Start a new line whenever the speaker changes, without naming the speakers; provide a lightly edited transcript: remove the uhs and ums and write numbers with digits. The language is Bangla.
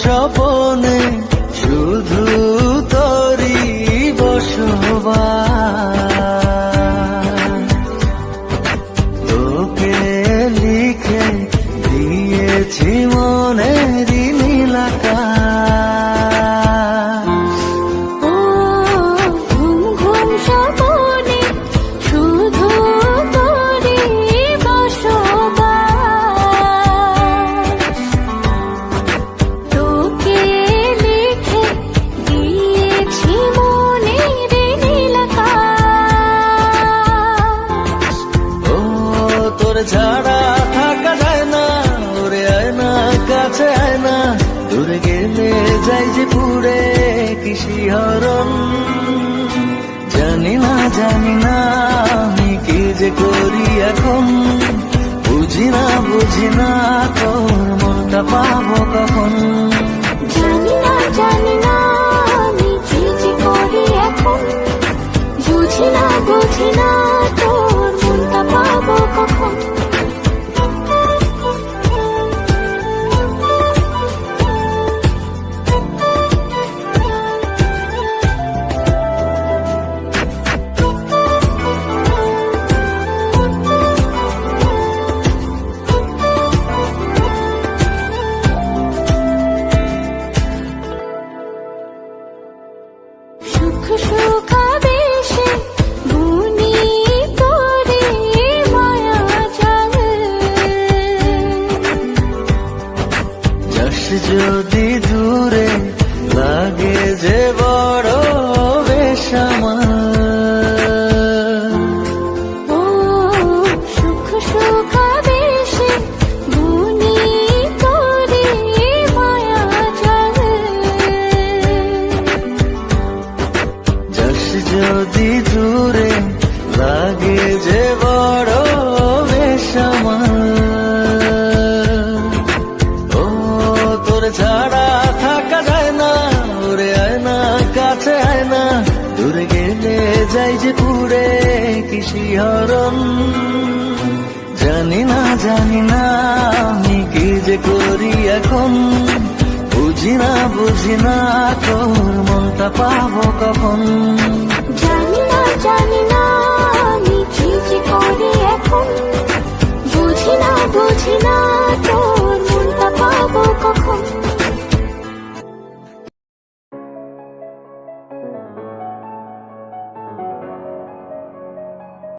স্বপনে শুধু তোরই বসবাস। তোকে লিখে দিয়েছি মনের নীল আকাশ।
ও ঘুম ঘুম স্বপনে শুধু তোরই বসবাস। তোকে লিখে দিয়েছি মনের নীল আকাশ।
ও তোর ছাড়া থাকা যায় না, ওরে আয় না কাছে আয় না, দূরে গেলে যাই যে পুরে কি শিহরণ। জানি না আমি কি যে করি এখন, বুঝি না তোর মনটা পাবো কখন।
জানি না আমি কি যে করি এখন, বুঝি না তোর মনটা পাবো কখন। সুখ সুখাবেশে বুনি তোরে মায়া জাল।
যাস যদি দূরে লাগে যে বড় বেসামাল।
ও সুখ সুখাবেশে বুনি তোরে মায়া জাল।
যাস যদি দূরে লাগে যে বড় বেসামাল। ও তোর ছাড়া থাকা যায় না, ওরে আয় না কাছে আয় না, দূরে গেলে যাই যে পুরে কি শিহরণ। জানি না আমি কি যে করি এখন, বুঝি না তোর মনটা পাবো কখন।
জানি না আমি কি যে করি এখন, বুঝি না তোর